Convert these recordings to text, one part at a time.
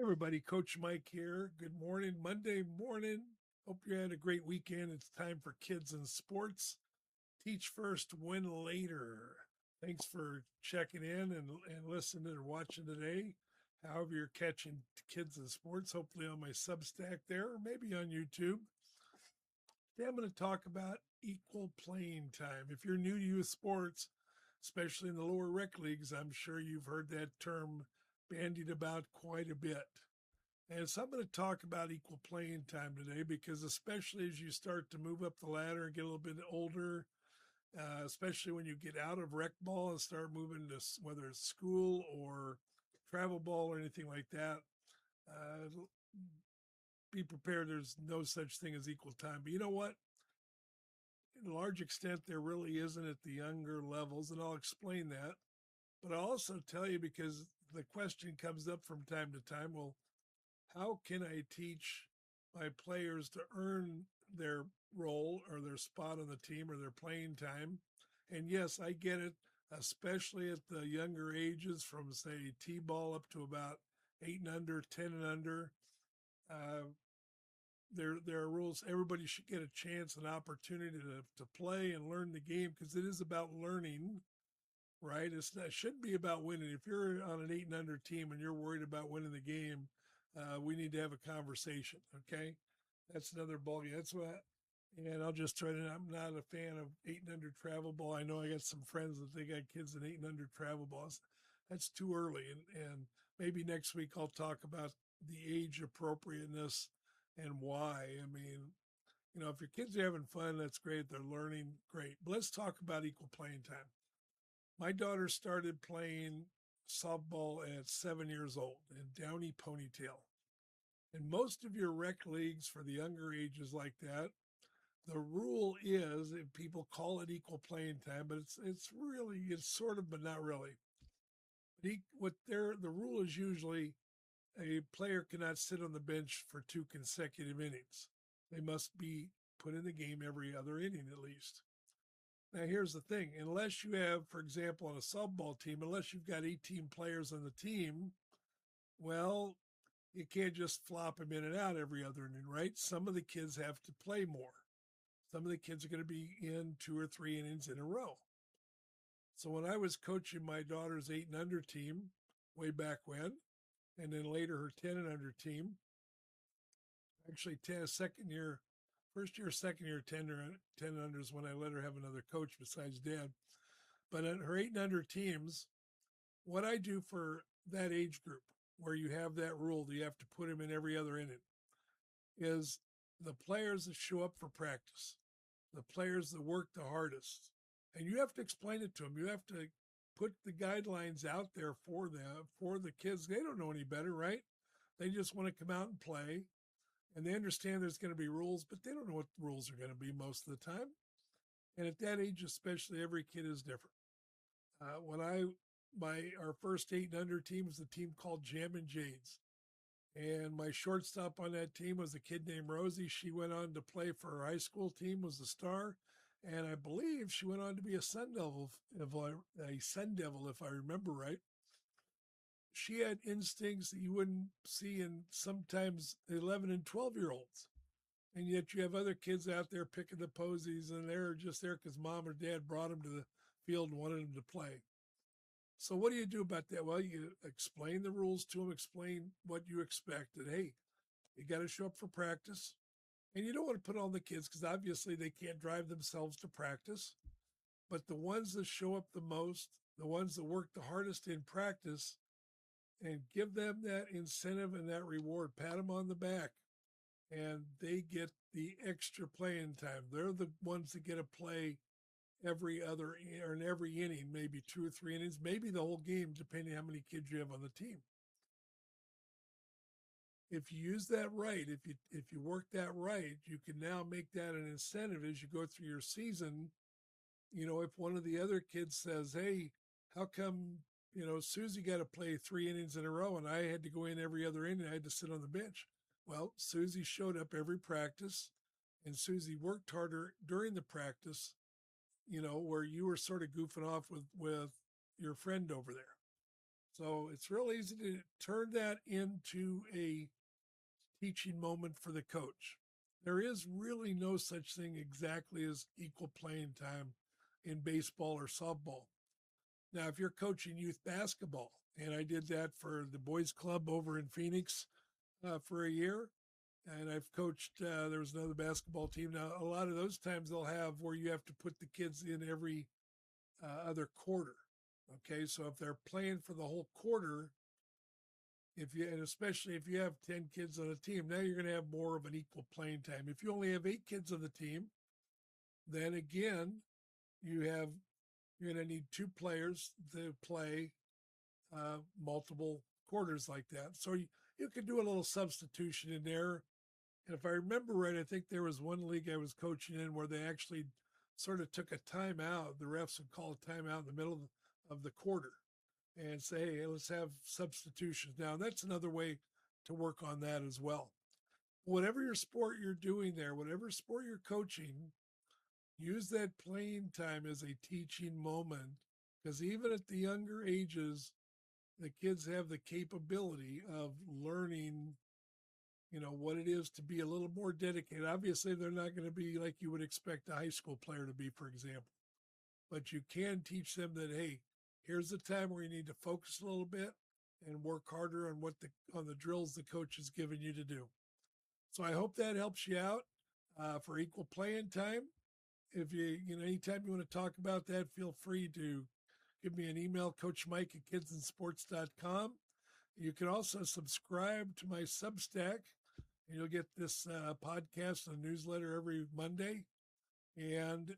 Everybody, Coach Mike here. Good morning, Monday morning. Hope you had a great weekend. It's time for Kids and Sports. Teach first, win later. Thanks for checking in and listening and watching today. However, you're catching Kids and Sports, hopefully on my Substack there or maybe on YouTube. Today I'm going to talk about equal playing time. If you're new to youth sports, especially in the lower rec leagues, I'm sure you've heard that term bandied about quite a bit. And so I'm going to talk about equal playing time today because, especially as you start to move up the ladder and get a little bit older, especially when you get out of rec ball and start moving to whether it's school or travel ball or anything like that, be prepared. There's no such thing as equal time. But you know what? In a large extent, there really isn't at the younger levels, and I'll explain that. But I'll also tell you because the question comes up from time to time, well, how can I teach my players to earn their role or their spot on the team or their playing time? And yes, I get it, especially at the younger ages from, say, T ball up to about 8 and under, 10 and under. Uh, there are rules. Everybody should get a chance, an opportunity to play and learn the game because it is about learning, right? It shouldn't be about winning. If you're on an 8 and under team and you're worried about winning the game, we need to have a conversation. Okay, that's another ball game. That's what. And I'll just try to. I'm not a fan of 8 and under travel ball. I know I got some friends that they got kids in 8 and under travel balls. That's too early. And maybe next week I'll talk about the age appropriateness and why. I mean, if your kids are having fun, that's great. They're learning, great. But let's talk about equal playing time. My daughter started playing softball at 7 years old in Downey Ponytail. In most of your rec leagues for the younger ages like that, the rule is, and people call it equal playing time, but it's sort of, but not really. The rule is usually a player cannot sit on the bench for two consecutive innings. They must be put in the game every other inning at least. Now, here's the thing. Unless you have, for example, on a softball team, unless you've got 18 players on the team, well, you can't just flop them in and out every other inning, right? Some of the kids have to play more. Some of the kids are going to be in 2 or 3 innings in a row. So when I was coaching my daughter's 8 and under team way back when, and then later her 10 and under team, actually 10, second year, first year, second year, 10 and unders when I let her have another coach besides dad. But in her 8 and under teams, what I do for that age group where you have that rule that you have to put them in every other inning is the players that show up for practice, the players that work the hardest. And you have to explain it to them. You have to put the guidelines out there for them, for the kids. They don't know any better, right? They just want to come out and play. And they understand there's going to be rules, but they don't know what the rules are going to be most of the time. And at that age, especially, every kid is different. Our first 8 and under team was a team called Jammin' Jades. And my shortstop on that team was a kid named Rosie. She went on to play for her high school team, was a star. And I believe she went on to be a Sun Devil, if I remember right. She had instincts that you wouldn't see in sometimes 11 and 12-year-olds. And yet you have other kids out there picking the posies, and they're just there because mom or dad brought them to the field and wanted them to play. So what do you do about that? Well, you explain the rules to them, explain what you expect. And hey, you got to show up for practice. And you don't want to put on the kids because obviously they can't drive themselves to practice. But the ones that show up the most, the ones that work the hardest in practice, and give them that incentive and that reward, pat them on the back, and they get the extra playing time. They're the ones that get to play every other or in every inning, maybe 2 or 3 innings, maybe the whole game, depending how many kids you have on the team. If you use that right, if you work that right, you can now make that an incentive as you go through your season. If one of the other kids says, "Hey, how come Susie got to play 3 innings in a row and I had to go in every other inning? I had to sit on the bench." Well, Susie showed up every practice, and Susie worked harder during the practice. Where you were sort of goofing off with your friend over there. So it's real easy to turn that into a teaching moment for the coach. There is really no such thing exactly as equal playing time in baseball or softball. Now, if you're coaching youth basketball, and I did that for the boys club over in Phoenix for a year, and I've coached, there was another basketball team. Now, a lot of those times they'll have where you have to put the kids in every other quarter. Okay, so if they're playing for the whole quarter, if you and especially if you have 10 kids on a team, now you're going to have more of an equal playing time. If you only have 8 kids on the team, then again you have you're going to need 2 players to play multiple quarters like that. So you can do a little substitution in there. And if I remember right, I think there was one league I was coaching in where they actually sort of took a timeout. The refs would call a timeout in the middle of the quarter and say, hey, let's have substitutions. Now, that's another way to work on that as well. Whatever your sport you're doing there, whatever sport you're coaching, use that playing time as a teaching moment because even at the younger ages, the kids have the capability of learning, what it is to be a little more dedicated. Obviously, they're not going to be like you would expect a high school player to be, for example, but you can teach them that, hey, here's the time where you need to focus a little bit and work harder on on the drills the coach has given you to do. So I hope that helps you out for equal playing time. If anytime you want to talk about that, feel free to give me an email, Coach Mike at kidsandsports.com. You can also subscribe to my Substack, and you'll get this podcast and newsletter every Monday, and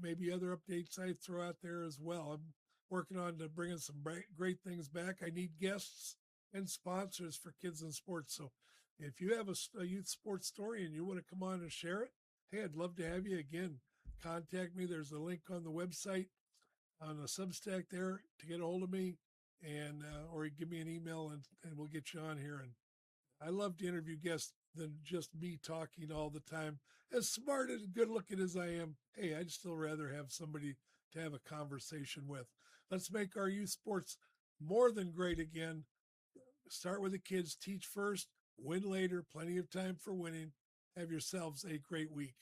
maybe other updates I throw out there as well. I'm working on to bringing some great things back. I need guests and sponsors for Kids and Sports. So if you have a youth sports story and you want to come on and share it, hey, I'd love to have you again. Contact me. There's a link on the website on the Substack there to get a hold of me, and or give me an email and we'll get you on here. And I love to interview guests than just me talking all the time. As smart and good looking as I am, hey, I'd still rather have somebody to have a conversation with. Let's make our youth sports more than great again. Start with the kids, teach first, win later, plenty of time for winning. Have yourselves a great week.